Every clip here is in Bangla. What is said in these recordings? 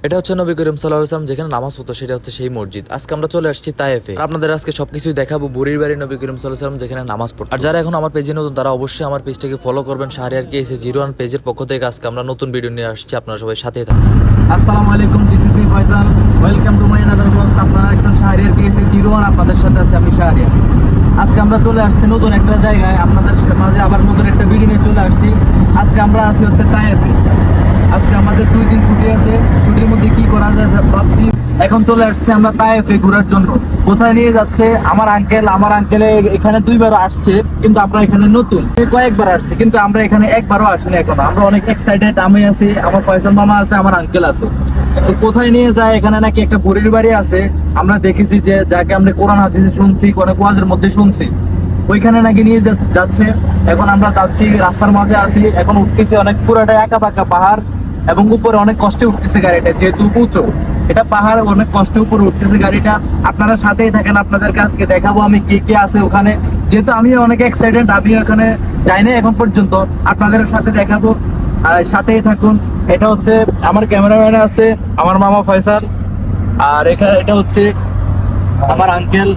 এটা হচ্ছে নবী করিম সাল্লাল্লাহু আলাইহি ওয়াসাল্লাম যেখানে নামাজ পড়তো, সেটা হচ্ছে সেই মসজিদ। আজকে আমরা চলে আসছি তায়েফে। আর আপনাদের আজকে সবকিছুই দেখাবো বুড়ির বাড়ি নবী করিম সাল্লাল্লাহু আলাইহি ওয়াসাল্লাম যেখানে নামাজ পড়তো। আর যারা এখন আমার পেজে নতুন তারা অবশ্যই আমার পেজটাকে ফলো করবেন। শাহরিয়ার কেএসএ 01 পেজের পক্ষ থেকে আজকে আমরা নতুন ভিডিও নিয়ে আসছি, আপনারা সবাই সাথেই থাকুন। আসসালামু আলাইকুম, this is me Faisal, welcome to my another blogs. আপনারা দেখছেন শাহরিয়ার কেএসএ 01, আপনাদের সাথে আছে আমি শাহরিয়ার। আজকে আমরা চলে আসছি নতুন একটা জায়গায়, আপনাদের মাঝে আবার নতুন একটা ভিডিও নিয়ে চলে আসছি। আজকে আমরা আছি হচ্ছে তায়েফে। আজকে আমাদের 2 দিন ছুটি আছে, ছুটির মধ্যে কি করা যায় ভাবছি। এখন চলে আসছি আমরা তায়েফে ঘোরার জন্য। কোথায় নিয়ে যাচ্ছে আমার আঙ্কেল এখানে 2বার আসছে, কিন্তু আমরা এখানে নতুন, কয়েকবার আসছে কিন্তু আমরা এখানে একবারও আসিনি এখনো। আমরা অনেক এক্সাইটেড, আমি আছি, আমার ফয়সাল মামা আছে, আমার আঙ্কেল আছে। তো কোথায় নিয়ে যায়, এখানে নাকি একটা বুড়ির বাড়ি আছে। আমরা দেখেছি যে যাকে আমরা কোরআন হাদিসে শুনছি, অনেক ওয়াজের মধ্যে শুনছি, ওইখানে নাকি নিয়ে যাচ্ছে। এখন আমরা যাচ্ছি, রাস্তার মাঝে আছি, এখন উঠতেছে অনেক পুরাটা একা পাকা পাহাড়, এবং উপরে অনেক কষ্টে উঠতেছে গাড়িটা, যেহেতু উঁচু এটা পাহাড়, অনেক কষ্টে উপরে উঠতেছে গাড়িটা। আপনারা সাথেই থাকেন, আপনাদের কাছকে দেখাবো আমি কে আছে ওখানে। যেহেতু আমি অনেক এক্সাইটেড, আমি ওখানে যাইনি এখন পর্যন্ত, আপনাদের সাথে দেখাবো, সাথেই থাকুন। এটা হচ্ছে আমার ক্যামেরাম্যান আছে আমার মামা ফয়সাল, আর এটা হচ্ছে আমার আঙ্কেল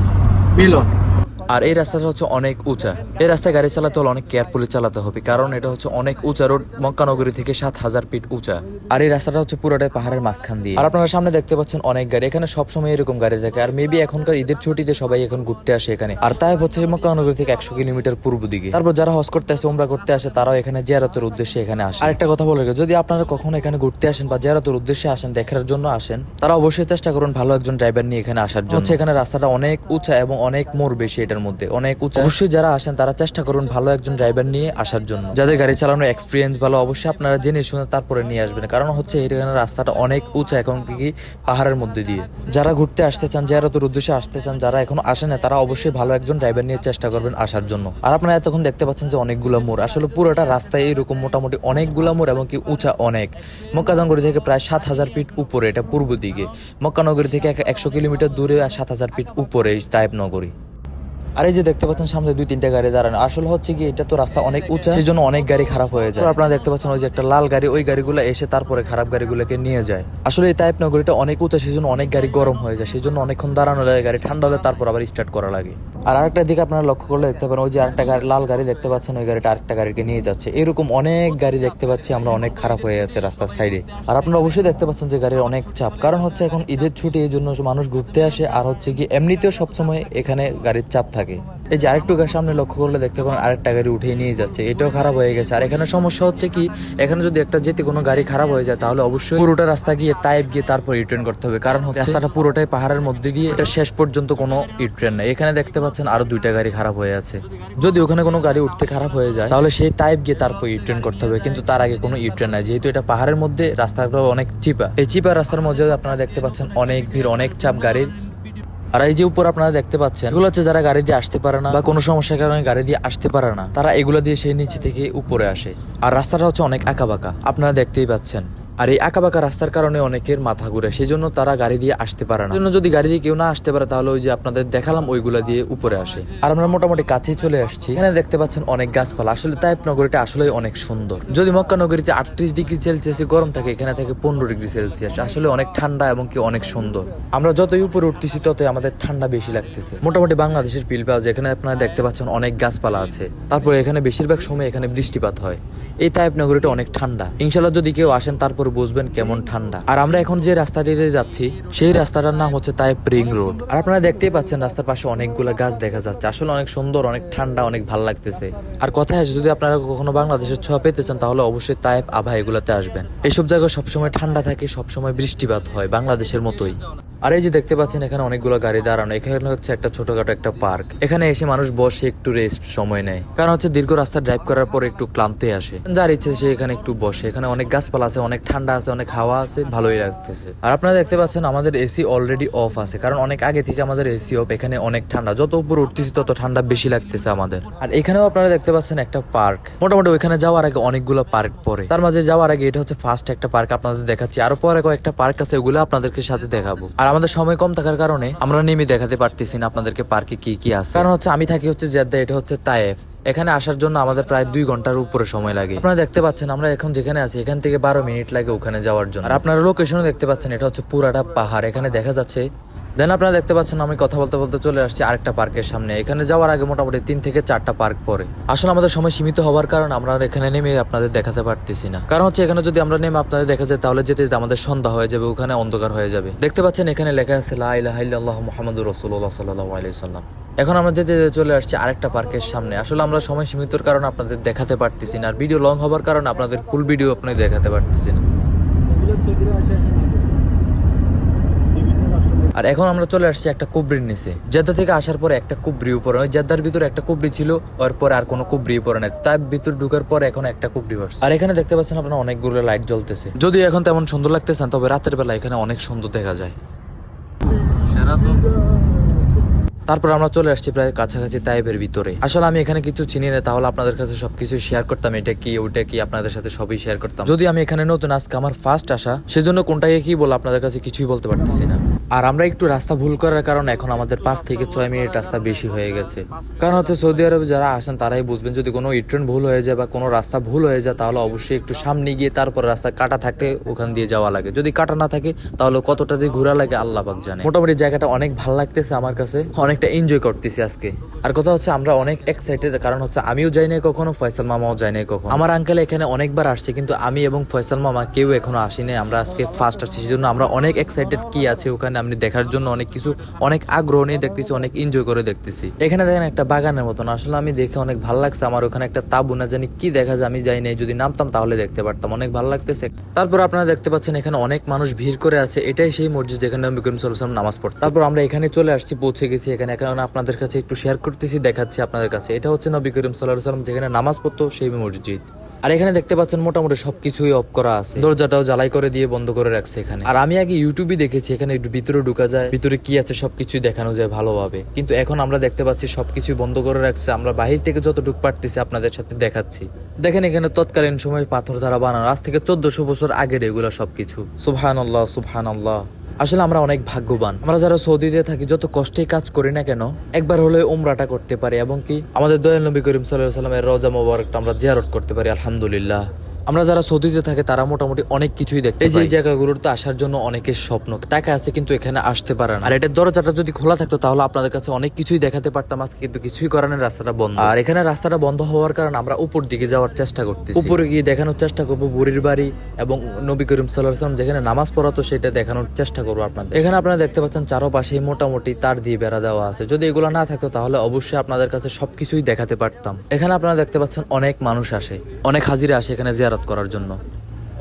মিলন। আর এই রাস্তাটা হচ্ছে অনেক উঁচা। এই রাস্তায় গাড়ি চালাতে হলে অনেক কেয়ারফুলি চালাতে হবে, কারণ এটা হচ্ছে অনেক উঁচা রোড, মক্কা নগরী থেকে 7000 ফিট উঁচা। আর এই রাস্তাটা হচ্ছে পুরোটাই পাহাড়ের মাঝখান দিয়ে। আর আপনারা সামনে দেখতে পাচ্ছেন অনেক গাড়ি, এখানে সবসময় এরকম গাড়ি থাকে। আর মেবি এখনকার ঈদের ছুটিতে সবাই এখন ঘুরতে আসে এখানে। আর তাই হচ্ছে মক্কা নগরী থেকে 100 কিলোমিটার পূর্ব দিকে। তারপর যারা হজ করতে আসে, উমরা করতে আসে, তারাও এখানে জিয়ারতের উদ্দেশ্যে এখানে আসে। আরেকটা কথা বলে রাখি, যদি আপনারা কখনো এখানে ঘুরতে আসেন বা জিয়ারতের উদ্দেশ্যে আসেন, দেখার জন্য আসেন, তারা অবশ্যই চেষ্টা করুন ভালো একজন ড্রাইভার নিয়ে এখানে আসার জন্য। হচ্ছে এখানে রাস্তাটা অনেক উঁচা এবং অনেক মোড় বেশি, এটার মধ্যে অনেক উঁচা। অবশ্যই যারা আসেন তারা চেষ্টা করুন ভালো একজন ড্রাইভার নিয়ে আসার জন্য, যাদের গাড়ি চালানোর এক্সপিরিয়েন্স ভালো। অবশ্যই আপনারা জেনে শুনে তারপরে নিয়ে আসবেন, কারণ হচ্ছে এখানে রাস্তাটা অনেক উঁচা, এখন কি পাহাড়ের মধ্যে দিয়ে। যারা ঘুরতে আসতে চান, জিয়ারতের উদ্দেশ্যে আসতে চান, যারা এখনো আসেন না, তারা অবশ্যই ভালো একজন ড্রাইভার নিয়ে চেষ্টা করবেন আসার জন্য। আর আপনারা এতক্ষণ দেখতে পাচ্ছেন যে অনেকগুলো মোড়, আসলে পুরোটা রাস্তায় এইরকম মোটামুটি অনেকগুলো মোড়, এবং কি উঁচা অনেক। মক্কা নগরী থেকে প্রায় 7000 ফিট উপরে, এটা পূর্ব দিকে। মক্কা নগরী থেকে 100 কিলোমিটার দূরে আর 7000 ফিট উপরে তায়েফ নগরী। আর এই যে দেখতে পাচ্ছেন সামনে 2-3টা গাড়ি দাঁড়ানো, আসলে হচ্ছে কি এটা তো রাস্তা অনেক উঁচা, সেই জন্য অনেক গাড়ি খারাপ হয়ে যায়। আপনারা দেখতে পাচ্ছেন ওই যে একটা লাল গাড়ি, ওই গাড়িগুলো এসে তারপরে খারাপ গাড়িগুলোকে নিয়ে যায়। আসলে এই তায়েফ নগরীটা অনেক উঁচা, সেই জন্য অনেক গাড়ি গরম হয়ে যায়, সেই জন্য অনেকক্ষণ দাঁড়ানো লাগে, গাড়ি ঠান্ডা হলে তারপর আবার স্টার্ট করা লাগে। আর আরেকটা দিকে আপনারা লক্ষ্য করলে দেখতে পারেন, ওই যে আরেকটা গাড়ি, লাল গাড়ি দেখতে পাচ্ছেন, ওই গাড়িটা আরেকটা গাড়িকে নিয়ে যাচ্ছে। এরকম অনেক গাড়ি দেখতে পাচ্ছি আমরা, অনেক খারাপ হয়ে যাচ্ছে রাস্তার সাইডে। আর আপনারা অবশ্যই দেখতে পাচ্ছেন যে গাড়ির অনেক চাপ, কারণ হচ্ছে এখন ঈদের ছুটি, এই জন্য মানুষ ঘুরতে আসে। আর হচ্ছে কি এমনিতেও সবসময় এখানে গাড়ির চাপ থাকে। এই যে আরেকটু সামনে লক্ষ্য করলে দেখতে পারেন আরেকটা গাড়ি উঠিয়ে নিয়ে যাচ্ছে, এটাও খারাপ হয়ে গেছে। আর এখানে সমস্যা হচ্ছে কি, এখানে যদি একটা যেতে কোনো গাড়ি খারাপ হয়ে যায়, তাহলে অবশ্যই পুরোটা রাস্তা গিয়ে তায়েফ গিয়ে তারপর রিটার্ন করতে হবে, কারণ রাস্তাটা পুরোটাই পাহাড়ের মধ্যে দিয়ে, এটা শেষ পর্যন্ত কোনো রিটার্ন নেই। এখানে দেখতে পাচ্ছেন আরো 2টা গাড়ি খারাপ হয়ে আছে। যদি ওখানে কোনো গাড়ি উঠতে খারাপ হয়ে যায়, তাহলে সেই তায়েফ গিয়ে তারপর রিটার্ন করতে হবে, কিন্তু তার আগে কোনো রিটার্ন নাই, যেহেতু এটা পাহাড়ের মধ্যে। রাস্তাগুলো অনেক চিপা, এই চিপা রাস্তার মধ্যে আপনারা দেখতে পাচ্ছেন অনেক ভিড়, অনেক চাপ গাড়ির। আর এই যে উপর আপনারা দেখতে পাচ্ছেন, এগুলো হচ্ছে যারা গাড়ি দিয়ে আসতে পারে না বা কোনো সমস্যার কারণে গাড়ি দিয়ে আসতে পারে না, তারা এগুলো দিয়ে সেই নিচে থেকে উপরে আসে। আর রাস্তাটা হচ্ছে অনেক আঁকাবাঁকা, আপনারা দেখতেই পাচ্ছেন। আর এই আঁকাবাঁকা রাস্তার কারণে অনেকের মাথা ঘুরে, সেই জন্য তারা গাড়ি দিয়ে আসতে পারে না। জন্য যদি গাড়ি দিয়ে কেউ না আসতে পারে, তাহলে ওই যে আপনাদের দেখালাম ওইগুলা দিয়ে উপরে আসে। আর আমরা মোটামুটি কাছেই চলে আসছি। এখানে দেখতে পাচ্ছেন অনেক গাছপালা। আসলে তায়েফ নগরীটা আসলে অনেক সুন্দর। যদি মক্কা নগরীতে 38 ডিগ্রি সেলসিয়াসে গরম থাকে, এখানে থাকে 15 ডিগ্রি সেলসিয়াস। আসলে অনেক ঠান্ডা এবং কি অনেক সুন্দর। আমরা যতই উপরে উঠতেছি ততই আমাদের ঠান্ডা বেশি লাগতেছে। মোটামুটি বাংলাদেশের ফিল পাওয়া যায়। এখানে আপনারা দেখতে পাচ্ছেন অনেক গাছপালা আছে। তারপরে এখানে বেশিরভাগ সময় এখানে বৃষ্টিপাত হয়। এই তায়েফ নগরীটা অনেক ঠান্ডা। ইনশাল্লাহ যদি কেউ আসেন তারপর বুঝবেন কেমন ঠান্ডা। আর আমরা এখন যে রাস্তাটিতে যাচ্ছি, সেই রাস্তাটার নাম হচ্ছে তায়েফ রিং রোড। আর আপনারা দেখতেই পাচ্ছেন রাস্তার পাশে অনেকগুলো গাছ দেখা যাচ্ছে। আসলে অনেক সুন্দর, অনেক ঠান্ডা, অনেক ভালো লাগতেছে। আর কথায় আছে, যদি আপনারা কখনো বাংলাদেশের ছোঁয়া পেতে চান, তাহলে অবশ্যই তায়েফ আভা এগুলোতে আসবেন। এইসব জায়গায় সবসময় ঠান্ডা থাকে, সবসময় বৃষ্টিপাত হয়, বাংলাদেশের মতোই। আর এই যে দেখতে পাচ্ছেন এখানে অনেকগুলো গাড়ি দাঁড়ানো। এখানে হচ্ছে একটা ছোটখাটো একটা পার্ক। এখানে এসে মানুষ বসে একটু রেস্ট সময় নেয়, কারণ হচ্ছে দীর্ঘ রাস্তা ড্রাইভ করার পর একটু ক্লান্তি আসে। যার ইচ্ছে সে এখানে একটু বসে। এখানে অনেক গাছপালা আছে, অনেক ঠান্ডা আছে, অনেক হাওয়া আছে, ভালোই লাগতেছে। আর আপনারা দেখতে পাচ্ছেন আমাদের এসি অলরেডি অফ আছে, কারণ অনেক আগে থেকে আমাদের এসি অফ। এখানে অনেক ঠান্ডা, যত উপর উঠতেছি তত ঠান্ডা বেশি লাগতেছে আমাদের। আর এখানেও আপনারা দেখতে পাচ্ছেন একটা পার্ক। মোটামুটি ওইখানে যাওয়ার আগে অনেকগুলো পার্ক পরে, তার মাঝে যাওয়ার আগে এটা হচ্ছে ফার্স্ট একটা পার্ক আপনাদের দেখাচ্ছি। আরো পরে কয়েকটা পার্ক আছে, ওগুলো আপনাদেরকে সাথে দেখাবো। আর আমাদের সময় কম থাকার কারণে আমরা নেমে দেখাতে পারতেছি না আপনাদেরকে পার্কে কি কি আছে। কারণ হচ্ছে আমি থাকি হচ্ছে জেদ্দা, এটা হচ্ছে তায়েফ। এখানে আসার জন্য আমাদের প্রায় 2 ঘন্টার উপরে সময় লাগে। আপনারা দেখতে পাচ্ছেন আমরা এখন যেখানে আছি এখান থেকে 12 মিনিট লাগে ওখানে যাওয়ার জন্য। আর আপনারা লোকেশনও দেখতে পাচ্ছেন, এটা হচ্ছে পুরাটা পাহাড় এখানে দেখা যাচ্ছে। দেন আপনারা দেখতে পাচ্ছেন আমি কথা বলতে বলতে চলে আসছি আরেকটা পার্কের সামনে। এখানে যাওয়ার আগে মোটামুটি 3 থেকে 4টা পার্ক পরে। আসলে আমাদের সময় সীমিত হওয়ার কারণে আমরা এখানে নেমে আপনাদের দেখাতে পারতেছি না। কারণ হচ্ছে এখানে যদি আমরা নেমে আপনাদের দেখা যায় তাহলে যেতে যেতে আমাদের সন্ধ্যা হয়ে যাবে, ওখানে অন্ধকার হয়ে যাবে। দেখতে পাচ্ছেন এখানে লেখা আছে লা ইলাহা ইল্লাল্লাহু মুহাম্মাদুর রাসূলুল্লাহ সাল্লাল্লাহু আলাইহি সাল্লাম। এখন আমরা যেতে যেতে চলে আসছি আরেকটা পার্কের সামনে। আসলে আমরা সময় সীমিতর কারণে আপনাদের দেখাতে পারতেছি না, আর ভিডিও লং হওয়ার কারণে আপনাদের ফুল ভিডিও আপনাদের দেখাতে পারতেছি না। আর এখন আমরা চলে আসছি একটা কুবরির নিচে। জেদ্দা থেকে আসার পরে একটা কুবরি উপরে, ওই জেদ্দার ভিতরে একটা কুবরি ছিল, ওর পরে আর কোনো কুবরি উপরে নাই। তার ভিতর ঢুকার পর এখন একটা কুবরি হচ্ছে। আর এখানে দেখতে পাচ্ছেন আপনারা অনেকগুলো লাইট জ্বলতেছে। যদিও এখন তেমন সুন্দর লাগতেছে না, তবে রাতের বেলা এখানে অনেক সুন্দর দেখা যায়। তারপর আমরা চলে আসছি প্রায় কাছাকাছি তাইফের ভিতরে। আসলে আমি এখানে কিছু চিনি না, তাহলে আপনাদের কাছে সবকিছু শেয়ার করতাম, এটা কি ওইটা কি আপনাদের সাথে সবই শেয়ার করতাম। যদি আমি এখানে নতুন, আজকে আমার ফার্স্ট আসা, সেজন্য কোনটাকে কি বলে আপনাদের কাছে কিছুই বলতে পারতেছি না। আর আমরা একটু রাস্তা ভুল করার কারণে এখন আমাদের 5 থেকে 6 মিনিট রাস্তা বেশি হয়ে গেছে। কারণ হচ্ছে সৌদি আরবে যারা আসেন তারাই বুঝবেন, যদি কোনো ট্রেন ভুল হয়ে যায় বা কোনো রাস্তা ভুল হয়ে যায় তাহলে অবশ্যই একটু সামনে গিয়ে তারপর রাস্তা কাটা থাকলে ওখান দিয়ে যাওয়া লাগে। যদি কাটা না থাকে তাহলে কতটা দিয়ে ঘোরা লাগে আল্লাহ পাক জানে। মোটামুটি জায়গাটা অনেক ভালো লাগতেছে আমার কাছে, অনেকটা এনজয় করতেছি আজকে। আর কথা হচ্ছে আমরা অনেক এক্সাইটেড, কারণ হচ্ছে আমিও যাই নাই কখনো, ফয়সাল মামাও যাই নাই কখনো। আমার আঙ্কেল এখানে অনেকবার আসছে, কিন্তু আমি এবং ফয়সাল মামা কেউ এখনো আসিনি। আমরা আজকে ফার্স্ট আসছি, সেজন্য আমরা অনেক এক্সাইটেড কি আছে ওখানে আপনি দেখার জন্য, অনেক কিছু অনেক আগ্রহ নিয়ে দেখতেছি, অনেক এনজয় করে দেখতেছি। এখানে দেখেন একটা বাগানের মতন, আসলে আমি দেখে অনেক ভালো লাগছে। আমার ওখানে একটা তাবু, না জানি কি দেখা যায়, আমি যাই নাই, যদি নামতাম তাহলে দেখতে পারতাম, অনেক ভালো লাগতেছে। তারপর আপনারা দেখতে পাচ্ছেন এখানে অনেক মানুষ ভিড় করে আছে, এটাই সেই মসজিদ যেখানে নবী করিম সাল্লাল্লাহু আলাইহি ওয়াসাল্লাম নামাজ পড়তেন। তারপর আমরা এখানে চলে আসছি, পৌঁছে গেছি এখানে। এখন আপনাদের কাছে একটু শেয়ার করতেছি, দেখাচ্ছি আপনাদের কাছে। এটা হচ্ছে নবী করিম সাল্লাল্লাহু আলাইহি ওয়াসাল্লাম যেখানে নামাজ পড়তো সেই মসজিদ। আর এখানে দেখতে পাচ্ছেন মোটামুটি সবকিছুই অফ করা আছে, দরজাটাও জ্বালাই করে দিয়ে বন্ধ করে রাখছে এখানে। আর আমি আগে ইউটিউবে দেখেছি এখানে ভিতরে ঢুকা যায়, ভিতরে কি আছে সবকিছুই দেখানো যায় ভালোভাবে, কিন্তু এখন আমরা দেখতে পাচ্ছি সবকিছু বন্ধ করে রাখছে। আমরা বাহির থেকে যতটুকু পারতেছি আপনাদের সাথে দেখাচ্ছি। দেখেন এখানে তৎকালীন সময় পাথর দ্বারা বানানো, আজ থেকে 1400 বছর আগের এগুলো সবকিছু। সুবহানাল্লাহ সুবহানাল্লাহ। আসলে আমরা অনেক ভাগ্যবান, আমরা যারা সৌদিতে থাকি যত কষ্টেই কাজ করি না কেন একবার হলে উমরাটা করতে পারি, এবং কি আমাদের দয়াল নবী করিম সাল্লাল্লাহু আলাইহি ওয়াসাল্লামের রওজা মোবারকটা আমরা জিয়ারত করতে পারি, আলহামদুলিল্লাহ। আমরা যারা সৌদিতে থাকে তারা মোটামুটি অনেক কিছুই দেখতে পাই। এই জায়গাগুলোতে আসার জন্য অনেকের স্বপ্ন, টাকা আছে কিন্তু এখানে আসতে পারে না। আর এটার দরজাটা যদি খোলা থাকতো তাহলে আপনাদের কাছে অনেক কিছুই দেখাতে পারতাম আজকে, কিন্তু কিছুই করার নেই, রাস্তাটা বন্ধ। আর এখানে রাস্তাটা বন্ধ হওয়ার কারণে আমরা উপর দিকে যাওয়ার চেষ্টা করতেছি, উপরে গিয়ে দেখানোর চেষ্টা করবো বুড়ির বাড়ি এবং নবী করিম সাল্লাল্লাহু আলাইহি ওয়াসাল্লাম যেখানে নামাজ পড়াতো সেটা দেখানোর চেষ্টা করবো আপনাদের। এখানে আপনারা দেখতে পাচ্ছেন চারপাশে মোটামুটি তার দিয়ে বেড়া দেওয়া আছে, যদি এগুলো না থাকতো তাহলে অবশ্যই আপনাদের কাছে সবকিছুই দেখাতে পারতাম। এখানে আপনারা দেখতে পাচ্ছেন অনেক মানুষ আসে, অনেক হাজিরা আসে এখানে জিয়ারত করার জন্য।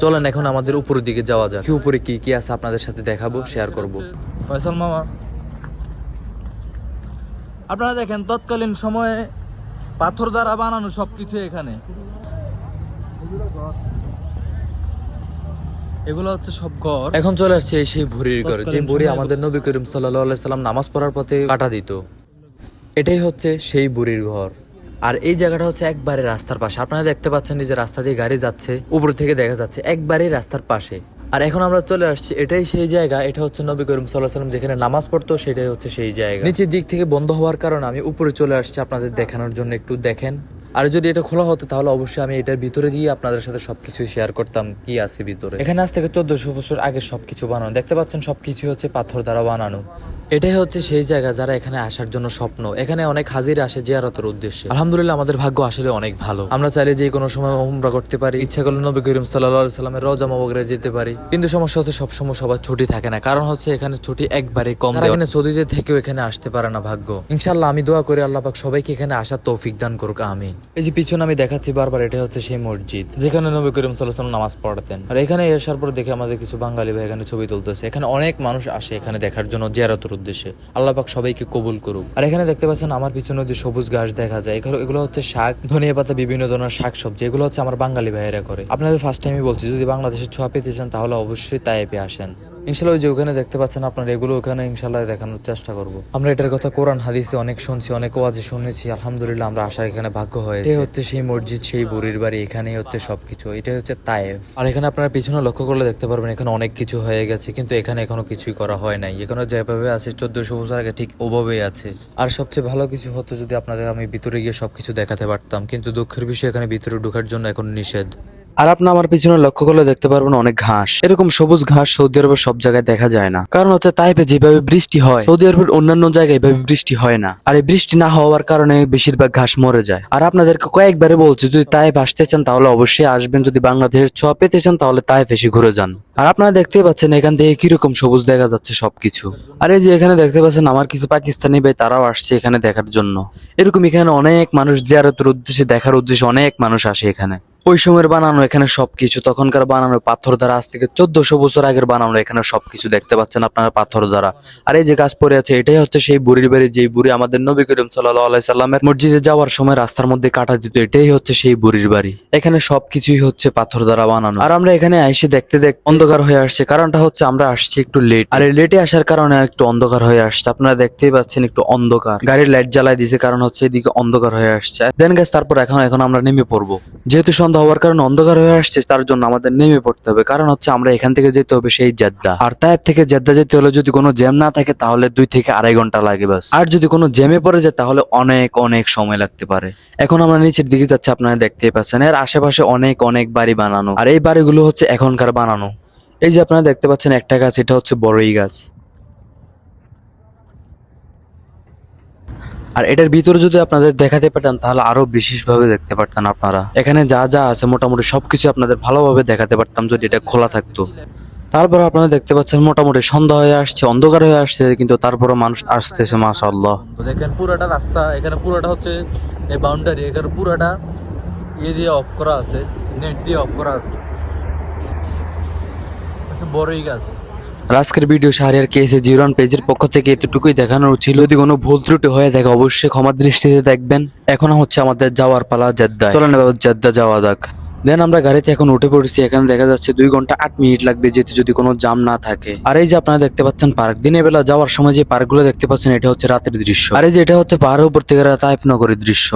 চলেন এখন আমাদের উপরের দিকে যাওয়া যাক, কি উপরে কি কি আছে আপনাদের সাথে দেখাবো, শেয়ার করব। ফয়সাল মামা, আপনারা দেখেন তৎকালীন সময়ে পাথর দ্বারা বানানো সবকিছু এখানে, এগুলো হচ্ছে সব ঘর। এখন চলে আসছে সেই ভুরির ঘর, যে ভুরি আমাদের নবী করিম সাল্লাল্লাহু আলাইহি সাল্লাম নামাজ পড়ার পথে কাটা দিত। এটাই হচ্ছে সেই বুড়ির ঘর। আর এই জায়গাটা হচ্ছে একবারে রাস্তার পাশে, আপনারা দেখতে পাচ্ছেন যে রাস্তা দিয়ে গাড়ি যাচ্ছে, উপর থেকে দেখা যাচ্ছে একবারে রাস্তার পাশে। আর এখন আমরা চলে আসছি, এটাই সেই জায়গা, এটা হচ্ছে নবী করিম সাল্লাল্লাহু আলাইহি ওয়াসাল্লাম যেখানে নামাজ পড়তো, সেটাই হচ্ছে সেই জায়গা। নিচের দিক থেকে বন্ধ হওয়ার কারণে আমি উপরে চলে আসছি আপনাদের দেখানোর জন্য, একটু দেখেন। আর যদি এটা খোলা হতো তাহলে অবশ্যই আমি এটার ভিতরে গিয়ে আপনাদের সাথে সবকিছু শেয়ার করতাম কি আছে ভিতরে। এখানে আজ থেকে 1400 বছর আগে সবকিছু বানানো, দেখতে পাচ্ছেন সবকিছু হচ্ছে পাথর দ্বারা বানানো। এটাই হচ্ছে সেই জায়গা যারা এখানে আসার জন্য স্বপ্ন, এখানে অনেক হাজির আসে জিয়ারতের উদ্দেশ্যে। আলহামদুলিল্লাহ আমাদের ভাগ্য আসলে অনেক ভালো, আমরা চাইলে যে কোনো সময় উমরা করতে পারি, ইচ্ছা করলে নবী করিম সাল্লাল্লাহু আলাইহি সাল্লামের রওজা মোবারকে যেতে পারি। কিন্তু সমস্যা হচ্ছে সবসময় সবার ছুটি থাকে না, কারণ হচ্ছে এখানে ছুটি একবারে কম, এখানে সৌদিতে থেকেও এখানে আসতে পারে না ভাগ্য। ইনশাআল্লাহ আমি দোয়া করি আল্লাহ পাক সবাইকে এখানে আসার তৌফিক দান করুক, আমিন। এই যে পিছনে আমি দেখাচ্ছি বারবার, এটা হচ্ছে সেই মসজিদ যেখানে নবী করিম সাল্লাল্লাহু আলাইহি ওয়াসাল্লাম নামাজ পড়াতেন। আর এখানে আসার পর দেখে আমাদের কিছু বাঙালি ভাই এখানে ছবি তুলতেছে, এখানে অনেক মানুষ আসে এখানে দেখার জন্য জিয়ারতের উদ্দেশ্যে, আল্লাহ পাক সবাইকে কবুল করুক। আর এখানে দেখতে পাচ্ছেন আমার পিছনে যে সবুজ ঘাস দেখা যায়, এগুলো হচ্ছে শাক, ধনিয়া পাতা, বিভিন্ন ধরনের শাক সবজি, এগুলো হচ্ছে আমার বাঙালি ভাইয়েরা করে। আপনাদের ফার্স্ট টাইমই বলছি, যদি বাংলাদেশের ছোঁয়া পেতে চান তাহলে অবশ্যই তাইফে আসেন, ইনশাল্লাহ ওই যে ওখানে দেখতে পাচ্ছেন আপনারা, এগুলো ওখানে ইনশাল্লাহ দেখানোর চেষ্টা করব। আমরা এটার কথা কোরআন হাদিসে অনেক শুনছি, অনেক ওয়াজে শুনেছি, আলহামদুলিল্লাহ আমরা আসার এখানে ভাগ্য হয়েছে। এটাই হচ্ছে সেই মসজিদ, সেই বুড়ির বাড়ি, এখানেই হচ্ছে সবকিছু। এটাই হচ্ছে তায়েফ। আর এখানে আপনারা পিছনে লক্ষ্য করলে দেখতে পারবেন এখানে অনেক কিছু হয়ে গেছে, কিন্তু এখানে এখনো কিছুই করা হয় নাই। এখানে যেভাবে আছে 1400 বছর আগে ঠিক ওভাবেই আছে। আর সবচেয়ে ভালো কিছু হতো যদি আপনাদের আমি ভিতরে গিয়ে সবকিছু দেখাতে পারতাম, কিন্তু দুঃখের বিষয় এখানে ভিতরে ঢোকার জন্য এখন নিষেধ। আর আপনি আমার পিছনে লক্ষ্য করলে দেখতে পারবেন অনেক ঘাস। এরকম সবুজ ঘাস সৌদি আরবের সব জায়গায় দেখা যায় না, কারণ হচ্ছে তাইপে যেভাবে বৃষ্টি হয় সৌদি আরবের অন্যান্য জায়গায় এভাবে বৃষ্টি হয় না। আর এই বৃষ্টি না হওয়ার কারণে বেশিরভাগ ঘাস মরে যায়। আর আপনাদেরকে কয়েকবারে বলছি, যদি তাইপ আসতে চান তাহলে অবশ্যই আসবেন, যদি বাংলাদেশের ছোঁয়া পেতে চান তাহলে তাইপ এসে ঘুরে যান। আর আপনারা দেখতেই পাচ্ছেন এখান থেকে কিরকম সবুজ দেখা যাচ্ছে সবকিছু। আর এই যে এখানে দেখতে পাচ্ছেন আমার কিছু পাকিস্তানি ভাই, তারাও আসছে এখানে দেখার জন্য। এরকম এখানে অনেক মানুষ জিয়ারতের উদ্দেশ্যে, দেখার উদ্দেশ্যে অনেক মানুষ আসে এখানে। ওই সময়ের বানানো এখানে সবকিছু, তখনকার বানানো পাথর দ্বারা, আজ থেকে 1400 বছর আগের বানানো এখানে সবকিছু দেখতে পাচ্ছেন আপনারা পাথর দ্বারা। আর এই যে গাছ পড়ে আছে, এটাই হচ্ছে সেই বুড়ির বাড়ি, যেই বুড়ি আমাদের নবী করিম সাল্লাল্লাহু আলাইহি সাল্লামের মসজিদে যাওয়ার সময় রাস্তার মধ্যে কাটা দিত। এটাই হচ্ছে সেই বুড়ির বাড়ি। এখানে সবকিছুই হচ্ছে পাথর দ্বারা বানানো। আর আমরা এখানে এসে দেখতে দেখতে অন্ধকার হয়ে আসছে, কারণটা হচ্ছে আমরা আসছি একটু লেট। আর এই লেটে আসার কারণে একটু অন্ধকার হয়ে আসছে। আপনারা দেখতেই পাচ্ছেন একটু অন্ধকার, গাড়ির লাইট জ্বালাই দিয়েছে, কারণ হচ্ছে এদিকে অন্ধকার হয়ে আসছে। দেন গাছ তারপর এখন আমরা নেমে পড়বো, যেহেতু সন্ধ্যা হওয়ার কারণে অন্ধকার হয়ে আসছে, তার জন্য আমাদের নেমে পড়তে হবে। কারণ হচ্ছে আমরা এখান থেকে যেতে হবে সেই জেদ্দা। আর তাইফ থেকে জেদ্দা যেতে হলে যদি কোনো জ্যাম না থাকে তাহলে 2 থেকে 2.5 ঘন্টা লাগে বাস। আর যদি কোনো জ্যামে পড়ে যায় তাহলে অনেক অনেক সময় লাগতে পারে। এখন আমরা নিচের দিকে যাচ্ছি, আপনারা দেখতেই পাচ্ছেন এর আশেপাশে অনেক অনেক বাড়ি বানানো। আর এই বাড়িগুলো হচ্ছে এখনকার বানানো। এই যে আপনারা দেখতে পাচ্ছেন একটা গাছ, এটা হচ্ছে বড়ই গাছ। আর এটার ভিতরে যদি আপনাদের দেখাতে পারতাম তাহলে আরো বিশেষভাবে দেখতে পারতেন আপনারা। এখানে যা যা আছে মোটামুটি সবকিছু আপনাদের ভালোভাবে দেখাতে পারতাম যদি এটা খোলা থাকতো। তারপর আপনারা দেখতে পাচ্ছেন মোটামুটি সন্ধ্যা হয়ে আসছে, অন্ধকার হয়ে আসছে, কিন্তু তারপরও মানুষ আসতেছে মাশাআল্লাহ। দেখেন পুরাটা রাস্তা, এখানে পুরাটা হচ্ছে এই বাউন্ডারি, এখানে পুরাটা ইয়ে দিয়ে অফ করা আছে, নেট দিয়ে অফ করা আছে। আচ্ছা, বড়ই গাছ। আজকের ভিডিও শাহরিয়ার কেএসএ 01 পেজের পক্ষ থেকে এতটুকুই দেখানোর ছিল। যদি কোনো ভুল ত্রুটি হয়ে থাকে অবশ্যই ক্ষমা দৃষ্টিতে দেখবেন। এখন হচ্ছে আমাদের যাওয়ার পালা জেদ্দায়। চলেন এবার জেদ্দা যাওয়া যাক। দেন আমরা গাড়িতে এখন উঠে পড়েছি। এখানে দেখা যাচ্ছে 2 ঘন্টা 8 মিনিট লাগবে যেতে, যদি কোনো জাম না থাকে। আর এই যে আপনারা দেখতে পাচ্ছেন পার্ক, দিনের বেলা যাওয়ার সময় যে পার্কগুলো দেখতে পাচ্ছেন এটা হচ্ছে রাতের দৃশ্য। আর এই যে এটা হচ্ছে পাহাড়ের উপর থেকে তাইফ নগরীর দৃশ্য।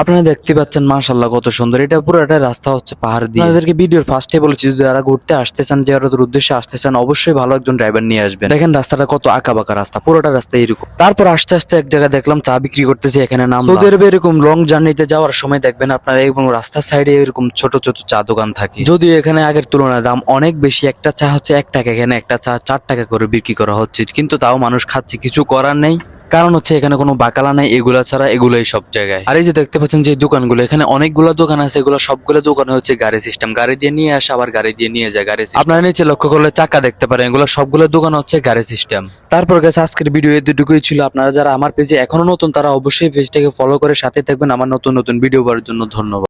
আপনারা দেখতে পাচ্ছেন মাশাআল্লাহ কত সুন্দর। এটা পুরো একটা রাস্তা হচ্ছে পাহাড় দিয়ে। আপনাদেরকে ভিডিওর ফার্স্টে বলেছি যদি যারা ঘুরতে আসতে চান, জিয়ারতের উদ্দেশ্যে আসতে চান, অবশ্যই ভালো একজন ড্রাইভার নিয়ে আসবেন। দেখেন রাস্তাটা কত আঁকা বাঁকা রাস্তা, পুরোটা রাস্তা এরকম। তারপর আস্তে আস্তে এক জায়গায় দেখলাম চা বিক্রি করতেছে, এখানে নাম। সৌদি আরবে এরকম লং জার্নিতে যাওয়ার সময় দেখবেন আপনারা এবং রাস্তার সাইডে এরকম ছোট ছোট চা দোকান থাকে। যদিও এখানে আগের তুলনায় দাম অনেক বেশি। একটা চা হচ্ছে 1 টাকা, এখানে একটা চা 4 টাকা করে বিক্রি করা হচ্ছে, কিন্তু তাও মানুষ খাচ্ছে, কিছু করার নেই। কারণ হচ্ছে এখানে কোনো বাকালা নাই, এগুলা ছাড়া এগুলাই সব জায়গায়। আর এই যে দেখতে পাচ্ছেন যে দোকানগুলো, এখানে অনেকগুলো দোকান আছে, এগুলো সবগুলো দোকান হচ্ছে গাড়ি সিস্টেম, গাড়ি দিয়ে নিয়ে আসে আবার গাড়ি দিয়ে নিয়ে যায় গাড়ি সিস্টেম। আপনারা নিচে লক্ষ্য করলে চাকা দেখতে পারেন, এগুলো সবগুলো দোকান হচ্ছে গাড়ি সিস্টেম। তারপর গেছে আজকের ভিডিও এতটুকুই ছিল। আপনারা যারা আমার পেজে এখনো নতুন তারা অবশ্যই পেজটাকে ফলো করে সাথে থাকবেন আমার নতুন নতুন ভিডিও পাওয়ার জন্য। ধন্যবাদ।